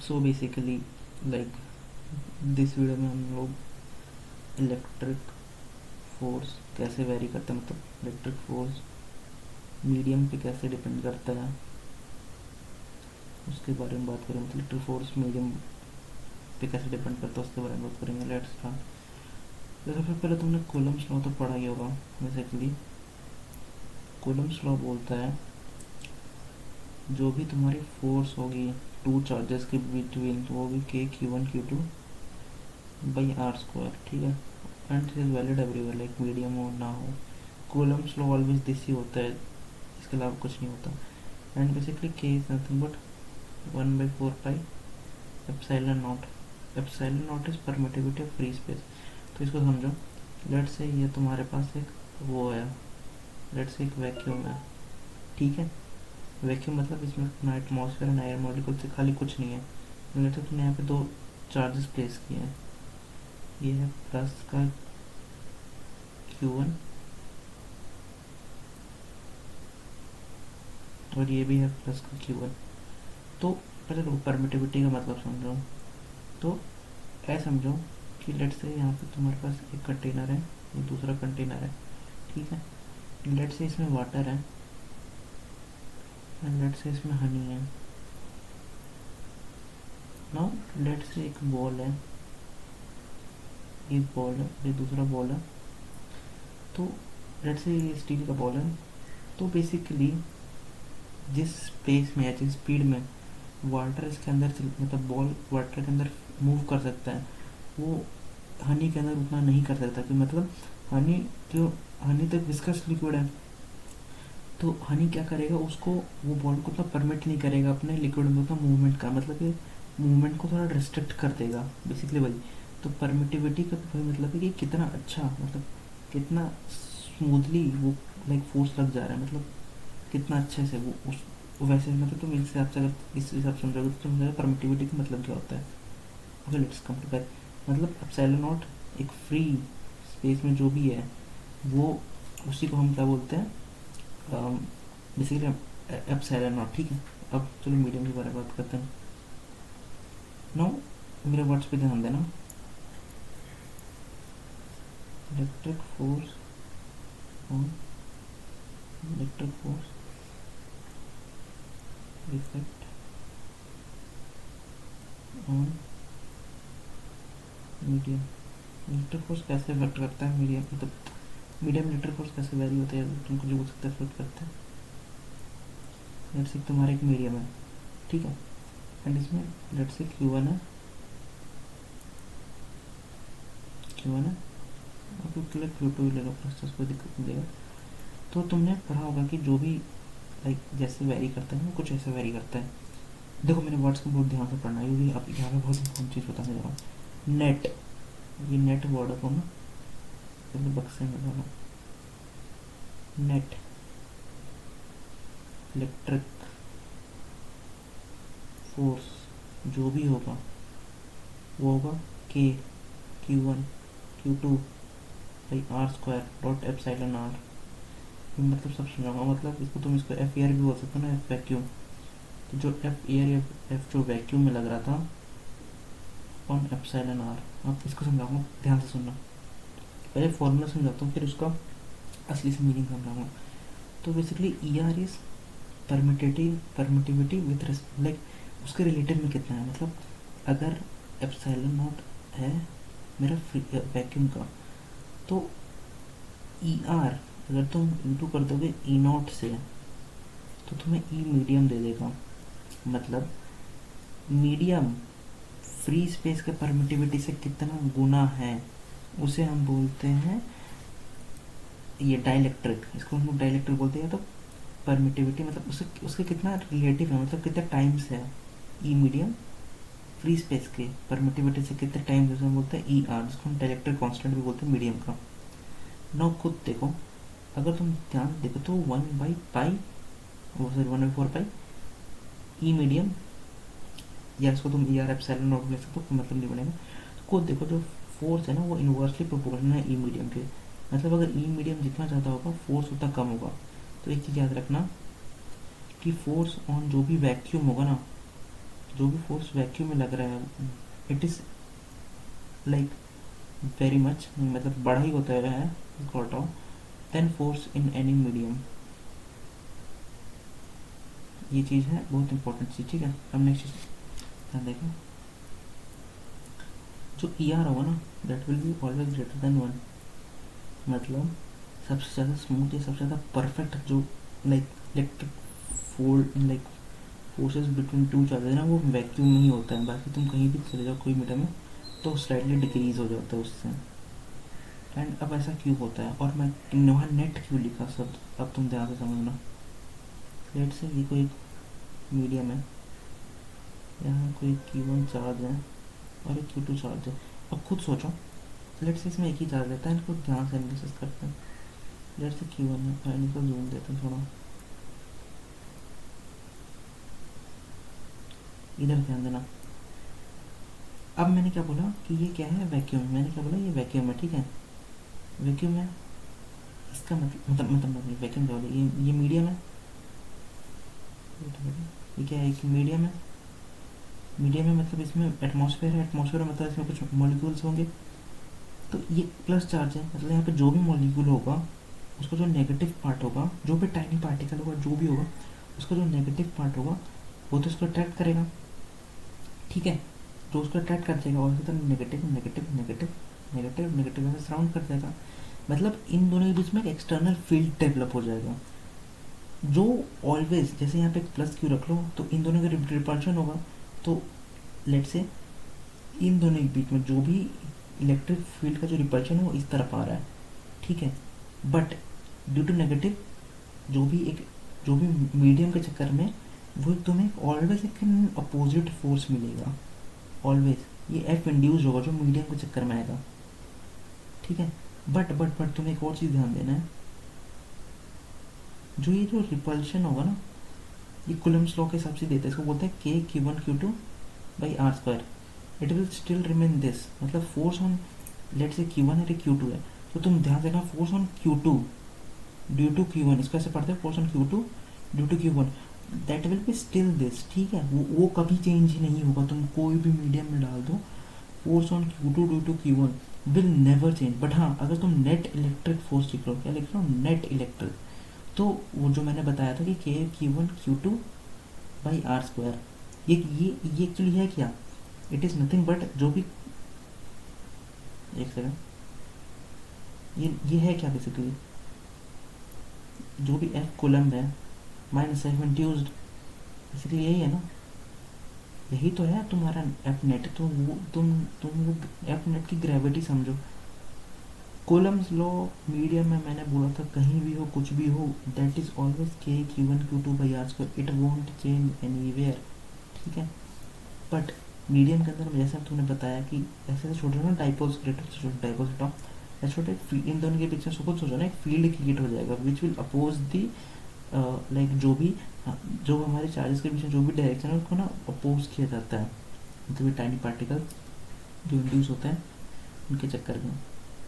So basically like this video में हम लोग इलेक्ट्रिक फोर्स कैसे वेरी करता है, मतलब इलेक्ट्रिक फोर्स मीडियम पे कैसे डिपेंड करता है उसके बारे में बात करें। मतलब इलेक्ट्रिक फोर्स मीडियम पे कैसे डिपेंड करता है उसके बारे में बात करेंगे। Let's start. तो सबसे पहले तुमने कूलम्स लॉ तो पढ़ा ही होगा। बेसिकली कूलम्स लॉ बोलता है जो भी तुम्हारी फोर्स होगी टू चार्जेस के बिटवीन तो वो भी के Q1 Q2 by R square, ठीक है। And this is valid everywhere, like medium हो ना हो, Coulomb's law always this he होता है, इसके अलावा कुछ नहीं होता। एंड बेसिकली के is nothing but 1/4 pi epsilon not. Epsilon not is permittivity of free space. तो इसको समझो, लेट्स से ये तुम्हारे पास एक वो है, लेट्स से एक वैक्यूम है, ठीक है। वैक्यूम मतलब इसमें ना एटमॉस्फेयर ना एयर मॉलिक्यूल से खाली कुछ नहीं है। लेट्स से तुमने यहाँ पे दो चार्जेस प्लेस किए हैं, ये है प्लस का Q1 और ये भी है प्लस का Q1। तो पहले परमिटिविटी का मतलब समझो। तो ऐसा समझो कि लेट्स से यहाँ पे तुम्हारे पास एक कंटेनर है, ये दूसरा कंटेनर है, ठीक है। लेट्स से इसमें वाटर है एंड लेट्स से इसमें हनी है। नाउ लेट्स से एक बॉल है, एक बॉल है, ये दूसरा बॉल है। तो लेट्स से ये स्टील का बॉल है। तो बेसिकली जिस स्पेस में या जिस स्पीड में वाटर इसके अंदर मतलब बॉल वाटर के अंदर मूव कर सकता है वो हनी के अंदर उतना नहीं कर सकता। कि मतलब हनी जो हनी तो विस्कस लिक्विड है, तो हनी क्या करेगा, उसको वो बॉल को उतना परमिट नहीं करेगा अपने लिक्विड में उतना मूवमेंट का, मतलब कि मूवमेंट को थोड़ा रिस्ट्रिक्ट कर देगा बेसिकली वही। तो परमिटिविटी का वही मतलब है कि कितना अच्छा, मतलब कितना स्मूथली वो लाइक फोर्स लग जा रहा है, मतलब कितना अच्छे से वो उस वैसे मतलब तुम इस हिसाब से अगर इस हिसाब से समझोगे तो समझोगे परमिटिविटी का मतलब क्या होता है। Okay let's come to back. मतलब एप्सिलॉन नॉट एक फ्री स्पेस में जो भी है वो उसी को हम क्या बोलते हैं, बेसिकली एप्सिलॉन नॉट, ठीक है। अब चलो मीडियम के बारे में बात करते हैं। नाउ मेरे वर्ड्स पे ध्यान देना। Electric force on electric force effect on medium. Electric force कैसे इफेक्ट करता है मीडियम, मतलब मीडियम इलेक्ट्रिक फोर्स कैसे वेरी होता है, तुमको जो बोल सकते हैं इफेक्ट करता है। लेट्स से तुम्हारा एक मीडियम है, ठीक है। एंड इसमें लेट्स से Q1 है, Q1 है और Q2 ले लो, प्रोसेस कोई दिक्कत नहीं देगा। तो तुमने पढ़ा होगा कि जो भी लाइक जैसे वेरी करता है वो कुछ ऐसे वेरी करता है। देखो मेरे वर्ड्स को बहुत ध्यान से पढ़ना है क्योंकि अब यहाँ पे बहुत इंपॉर्टेंट चीज़ बताने जा रहा हूँ। नेट, ये नेट वर्ड को ना पहले बक्से में डालो। नेट इलेक्ट्रिक फोर्स जो भी होगा वो होगा K Q1 Q2 by R square dot epsilon R. मतलब सब समझाऊंगा, मतलब इसको तुम इसको एफ एयर भी बोल सकते हो ना, एफ वैक्यूम। तो जो एफ एयर या एफ जो वैक्यूम में लग रहा था ऑन एप्सिलॉन आर। अब इसको समझाऊंगा, ध्यान से सुनना। पहले फॉर्मूला समझाता हूँ फिर उसका असली से मीनिंग समझाऊंगा। तो basically E R is permittivity with like उसके रिलेटिव में कितना है, मतलब अगर एप्सिलॉन नॉट है मेरा वैक्यूम का, तो ई आर अगर तुम इंटू कर दोगे ई नॉट से तो तुम्हें ई मीडियम दे देगा। मतलब मीडियम फ्री स्पेस के परमिटिविटी से कितना गुना है उसे हम बोलते हैं ये डाइलेक्ट्रिक। इसको हम लोग डाइलेक्ट्रिक बोलते हैं। तो परमिटिविटी मतलब उसके कितना रिलेटिव है, मतलब कितने टाइम्स है ई मीडियम फ्री स्पेस के परमिटिविटी से कितने टाइम्स, उसे हम बोलते हैं ई आर, जिसको हम डाइलेक्ट्रिक कांस्टेंट भी बोलते हैं मीडियम का। नाउ खुद देखो, अगर तुम ध्यान देखो तो 1/4 पाई ई मीडियम, या इसको तुम ई आर एप्सिलॉन नॉट ले सकते हो, कोई मतलब नहीं बनेगा। खुद देखो जो फोर्स है ना वो इन्वर्सली प्रोपोर्शनल है ई मीडियम के। मतलब अगर ई मीडियम जितना ज़्यादा होगा फोर्स उतना कम होगा। तो एक चीज़ याद रखना कि फोर्स ऑन जो भी वैक्यूम होगा ना, जो भी फोर्स वैक्यूम में लग रहा है it is like very much, मतलब बड़ा ही होता है इसको हटाओ, then force in any medium. ये चीज़ है बहुत इंपॉर्टेंट चीज़, ठीक है। अब नेक्स्ट चीज़ ध्यान देखें, जो ई आर होगा ना that will be always greater than 1। मतलब सबसे ज़्यादा स्मूथ या सबसे ज़्यादा परफेक्ट जो like electric fold like forces between two charges ना वो वैक्यूम में ही होता है। बाकी तुम कहीं भी चले जाओ कोई मीडियम में तो स्लाइटली डिक्रीज हो जाता है उससे। एंड अब ऐसा क्यों होता है, और मैं वहाँ नेट क्यों लिखा सब, अब तुम ध्यान से समझना। लेट से ये कोई मीडियम है, यहाँ कोई Q1 चार्ज है और एक Q2 चार्ज है। अब खुद सोचो, लेट से इसमें एक ही चार्ज रहता है, इनको ध्यान से एनालिसिस करते हैं। लेट से Q1 है, मैं इनको जूम देता हूँ थोड़ा, इधर ध्यान देना। अब मैंने क्या बोला कि ये क्या है, वैक्यूम। मैंने क्या बोला, ये वैक्यूम है, ठीक है। वैक्यूम है, इसका मतलब वैक्यूम क्या बोला, ये मीडियम है। ये क्या है, एक मीडियम है। मीडियम में मतलब इसमें एटमॉस्फेयर है, एटमॉस्फेयर मतलब इसमें कुछ मॉलिक्यूल्स होंगे। तो ये प्लस चार्ज है, मतलब यहाँ पे जो भी मॉलिक्यूल होगा उसका जो नेगेटिव पार्ट होगा, जो भी टाइनी पार्टिकल होगा जो भी होगा, उसका जो नेगेटिव पार्ट होगा वो तो इसको अट्रैक्ट करेगा, ठीक है। जो उसको अट्रैक्ट कर देगा और तो negative negative negative negative negative ऐसे सराउंड कर देगा। मतलब इन दोनों के बीच में एक एक्सटर्नल फील्ड डेवलप हो जाएगा जो ऑलवेज, जैसे यहाँ पे एक प्लस क्यू रख लो तो इन दोनों का रिपल्शन होगा। तो लेट से इन दोनों के बीच में जो भी इलेक्ट्रिक फील्ड का जो रिपल्शन है वो इस तरफ आ रहा है, ठीक है। बट ड्यू टू नेगेटिव जो भी मीडियम के चक्कर में वो तुम्हें ऑलवेज एक अपोजिट फोर्स मिलेगा, ऑलवेज ये एफ इंड्यूस होगा जो मीडियम के चक्कर में आएगा, ठीक है। बट तुम्हें एक और चीज़ ध्यान देना है, जो ये जो रिपल्शन होगा ना ये कुलम्स लॉ के हिसाब से देते हैं, इसको बोलते हैं K Q1 Q2 by R square. It will still remain this, मतलब force on let's say Q1 है Q2 है, तो तुम ध्यान देना force on Q2 due to Q1, इसको ऐसे पढ़ते हैं force on Q2 due to Q1 that will be still this, ठीक है। वो कभी चेंज ही नहीं होगा, तुम कोई भी मीडियम में डाल दो, force on Q2 due to Q1 will never change. But हाँ, अगर तुम नेट इलेक्ट्रिक फोर्स लिख लो, क्या लिख लो, नेट इलेक्ट्रिक, तो वो जो मैंने बताया था कि K Q1 Q2 by R square, ये एक्चुअली है क्या, इट इज़ नथिंग बट जो भी, एक सेकंड, ये है क्या बेसिकली, जो भी एफ कोलम्ब है माइनस एफ इंड्यूस्ड, बेसिकली यही है ना, यही तो है तुम्हारा एफ नेट। तो वो तुम वो एफ नेट की ग्रेविटी समझो। कोलम्स लॉ मीडियम में मैंने बोला था कहीं भी हो कुछ भी हो that is always K Q1 Q2 by R square, it won't change anywhere, ठीक है। बट मीडियम के अंदर जैसे तुमने बताया कि ऐसे छोटे ना डाइपोल्स क्रिएट, छोटे डाइपोल्स हटाओ, छोटे इन दोनों के पीछे सोचो सोचो ना एक फील्ड क्रिएट हो जाएगा which will oppose the like जो भी जो हमारे चार्जेस के पीछे जो भी डायरेक्शन है उसको ना अपोज किया जाता है, मतलब टाइनी पार्टिकल जो इंड्यूस होता है उनके चक्कर में।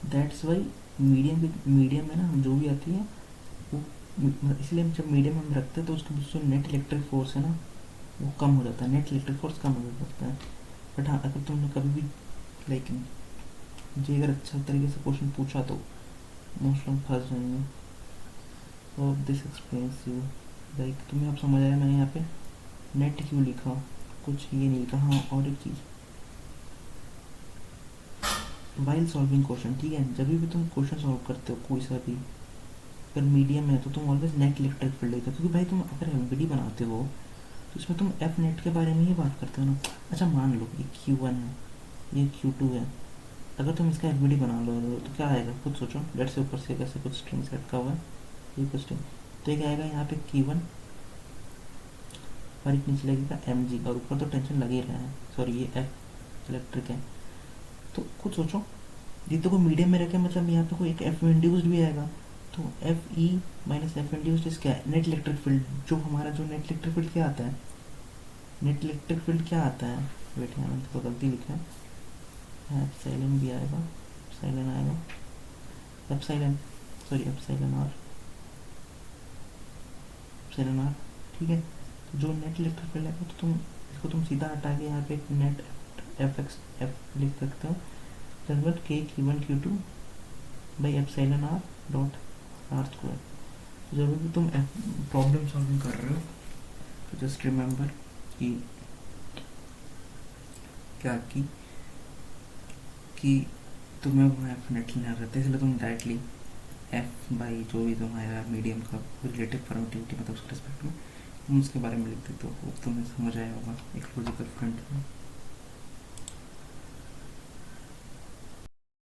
दैट्स वाई मीडियम में ना जो भी आती है वो, इसलिए जब मीडियम हम रखते हैं तो उसके बीच जो नेट इलेक्ट्रिक फोर्स है ना वो कम हो जाता है, नेट इलेक्ट्रिक फोर्स कम हो जाता है। बट हाँ, अगर तुमने कभी भी लाइक मुझे अगर अच्छा तरीके से क्वेश्चन पूछा तो मोस्ट लोग फंस जाएंगे। तो दिस एक्सप्लेन्स यू, लाइक तुम्हें अब समझ आया मैंने यहाँ पे नेट क्यों लिखा, कुछ ये नहीं लिखा। हाँ, और एक चीज़, वाइल सॉल्विंग क्वेश्चन, ठीक है, जब भी तुम क्वेश्चन सॉल्व करते हो कोई सा भी, अगर मीडियम है तो तुम ऑलवेज नेट इलेक्ट्रिक फील्ड लेते हो, क्योंकि भाई तुम अगर एमपीडी बनाते हो तो इसमें तुम एफ नेट के बारे में ही बात करते हो ना। अच्छा मान लो ये Q1 है, ये Q2 है, अगर तुम इसका एफ बना लो तो क्या आएगा खुद सोचो। लेट से ऊपर से कैसे कुछ स्ट्रिंग सेट का हुआ है, ये कुछ स्ट्रिंग, तो एक आएगा यहाँ पे Q1 और एक नीचे लगेगा mg, और ऊपर तो टेंशन लग ही रहा है, सॉरी ये एफ इलेक्ट्रिक है। तो खुद सोचो, ये तो कोई मीडियम में रखे मतलब यहाँ पे कोई एक एफ इंड्यूस्ड भी आएगा, तो F E minus F induced is क्या है, नेट इलेक्ट्रिक फील्ड। जो हमारा जो नेट इलेक्ट्रिक फील्ड क्या आता है, नेट इलेक्ट्रिक फील्ड क्या आता है, वेट यहाँ मैंने तो गलती लिखा है, एप्सिलॉन भी आएगा, एप्सिलॉन आएगा, epsilon sorry epsilon R, epsilon R, ठीक है। तो जो नेट इलेक्ट्रिक फील्ड आएगा तो तुम इसको तुम सीधा हटा के यहाँ पे एक नेट एफ एक्स एफ लिख सकते हो, जनरल के Q1 Q2 by epsilon R dot are square. जब भी तुम प्रॉब्लम सॉल्विंग कर रहे हो तो जस्ट रिमेंबर कि क्या कि तुम्हें वो एफ नेट लेना रहता है, इसलिए तुम डायरेक्टली एफ बाई जो भी तुम्हारा मीडियम का रिलेटिव परमिटिविटी मतलब उसके रिस्पेक्ट में तुम उसके बारे में लिख देते हो। तुम्हें समझ आया होगा एक लॉजिकल फ्रंट में।